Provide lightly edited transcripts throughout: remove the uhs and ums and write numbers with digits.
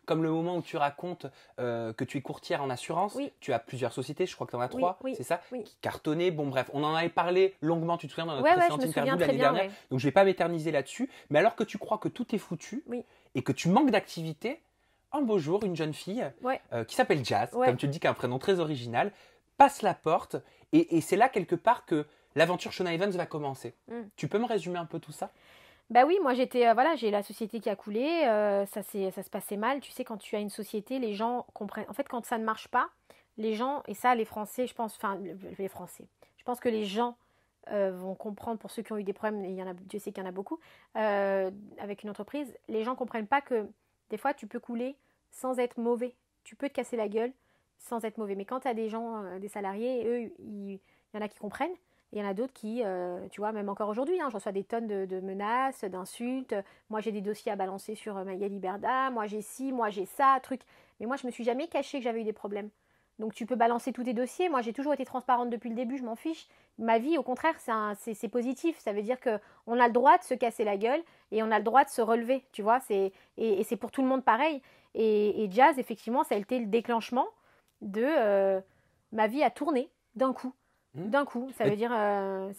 Comme le moment où tu racontes que tu es courtière en assurance, Oui. tu as plusieurs sociétés, je crois que tu en as 3, oui, c'est ça, oui. qui cartonnaient. Bon bref, on en avait parlé longuement, tu te souviens, dans notre Ouais, précédente je me souviens interview très l'année bien, dernière, ouais. donc je ne vais pas m'éterniser là-dessus. Mais alors que tu crois que tout est foutu Oui. et que tu manques d'activité, un beau jour, une jeune fille Ouais. qui s'appelle Jazz, Ouais. comme tu le dis, qui a un prénom très original, passe la porte et c'est là quelque part que l'aventure Shona Evans va commencer. Tu peux me résumer un peu tout ça? Bah oui, moi j'étais, voilà, j'ai la société qui a coulé, ça se passait mal. Tu sais, quand tu as une société, les gens comprennent. En fait, quand ça ne marche pas, les gens, et ça, les Français, je pense, enfin, les Français, je pense que les gens vont comprendre, pour ceux qui ont eu des problèmes, et il y en a, Dieu sait qu'il y en a beaucoup, avec une entreprise, les gens comprennent pas que des fois tu peux couler sans être mauvais. Tu peux te casser la gueule sans être mauvais. Mais quand tu as des gens, des salariés, eux, il y en a qui comprennent. Il y en a d'autres qui, tu vois, même encore aujourd'hui, je reçois des tonnes de menaces, d'insultes. Moi, j'ai des dossiers à balancer sur Magali Berda. Moi, j'ai ci, moi, j'ai ça, truc. Mais moi, je me suis jamais cachée que j'avais eu des problèmes. Donc, tu peux balancer tous tes dossiers. Moi, j'ai toujours été transparente depuis le début, je m'en fiche. Ma vie, au contraire, c'est positif. Ça veut dire qu'on a le droit de se casser la gueule et on a le droit de se relever, tu vois. Et c'est pour tout le monde pareil. Et Jazz, effectivement, ça a été le déclenchement de ma vie a tourné d'un coup. D'un coup, ça veut dire,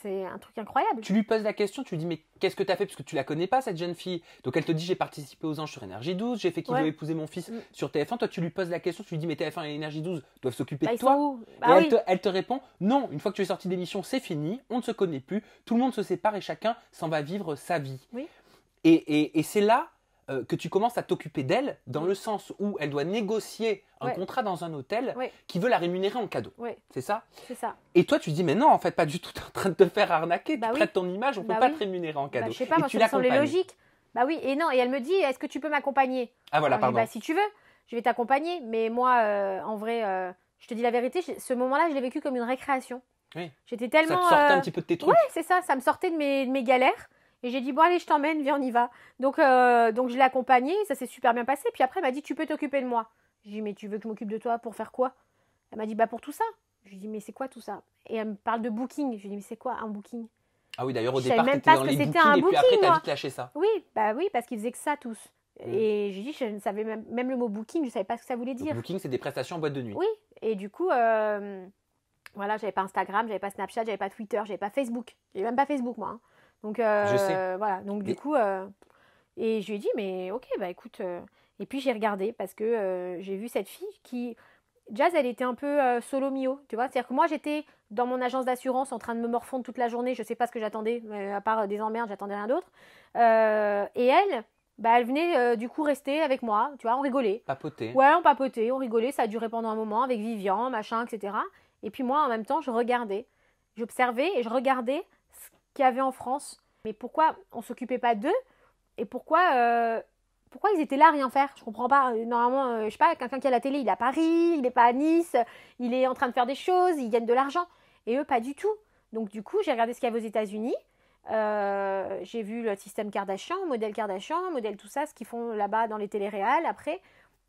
c'est un truc incroyable. Tu lui poses la question, tu lui dis mais qu'est-ce que tu as fait parce que tu la connais pas cette jeune fille. Donc elle te dit j'ai participé aux Anges sur Énergie 12, j'ai fait Qui veut épouser mon fils sur TF1. Toi tu lui poses la question, tu lui dis mais TF1 et Énergie 12 doivent s'occuper de toi. Et elle te répond non, une fois que tu es sorti d'émission c'est fini, on ne se connaît plus, tout le monde se sépare et chacun s'en va vivre sa vie. Oui. Et c'est là que tu commences à t'occuper d'elle dans le sens où elle doit négocier un contrat dans un hôtel qui veut la rémunérer en cadeau. C'est ça? C'est ça. Et toi, tu dis, mais non, en fait, pas du tout, tu es en train de te faire arnaquer, tu prêtes ton image, on ne peut pas te rémunérer en cadeau. Je sais pas, moi, ça me semblait logique. Bah oui, et non, et elle me dit, est-ce que tu peux m'accompagner? Ah voilà, pardon. Bah si tu veux, je vais t'accompagner, mais moi, en vrai, je te dis la vérité, ce moment-là, je l'ai vécu comme une récréation. Oui. J'étais tellement... Ça te sortait un petit peu de tes trucs. Ouais, c'est ça, ça me sortait de mes galères. Et j'ai dit, bon, allez, je t'emmène, viens, on y va. Donc je l'ai accompagnée, ça s'est super bien passé. Puis après, elle m'a dit, tu peux t'occuper de moi. J'ai dit, mais tu veux que je m'occupe de toi pour faire quoi? Elle m'a dit, bah pour tout ça. Je lui ai dit, mais c'est quoi tout ça? Et elle me parle de booking. Je lui ai dit, mais c'est quoi un booking? Ah oui, d'ailleurs, au départ, tu étais dans les bookings et puis après, tu as vite lâché ça. Oui, parce qu'ils faisaient que ça tous. Et j'ai dit, je ne savais même le mot booking, je ne savais pas ce que ça voulait dire. Donc, booking, c'est des prestations en boîte de nuit. Oui, et du coup, voilà, j'avais pas Instagram, j'avais pas Snapchat, j'avais pas Twitter, j'avais pas Facebook. J'avais même pas Facebook, moi. Donc, je sais. Voilà, donc du coup, et je lui ai dit, mais ok, bah écoute. Et puis j'ai regardé parce que j'ai vu cette fille qui. Jazz, elle était un peu solo mio, tu vois. C'est-à-dire que moi, j'étais dans mon agence d'assurance en train de me morfondre toute la journée. Je sais pas ce que j'attendais, à part des emmerdes, j'attendais rien d'autre. Et elle, bah, elle venait du coup rester avec moi, tu vois, on rigolait. Papoter. Ouais, on papotait, on rigolait. Ça a duré pendant un moment avec Vivian, machin, etc. Et puis moi, en même temps, je regardais. J'observais et je regardais ce qu'il y avait en France. Mais pourquoi on s'occupait pas d'eux? Et pourquoi ils étaient là à rien faire? Je comprends pas. Normalement, je sais pas, quelqu'un qui est à la télé, il est à Paris, il n'est pas à Nice, il est en train de faire des choses, il gagne de l'argent. Et eux, pas du tout. Donc du coup, j'ai regardé ce qu'il y avait aux États-Unis. J'ai vu le système Kardashian, modèle tout ça, ce qu'ils font là-bas dans les téléréals après.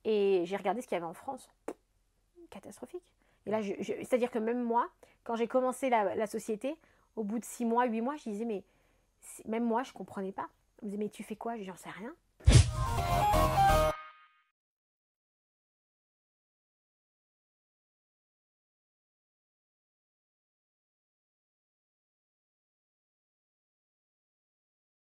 Et j'ai regardé ce qu'il y avait en France. Catastrophique. Et là, c'est-à-dire que même moi, quand j'ai commencé la société, au bout de 6 mois, 8 mois, je disais, mais même moi, je comprenais pas. On me disait, mais tu fais quoi? J'en sais rien.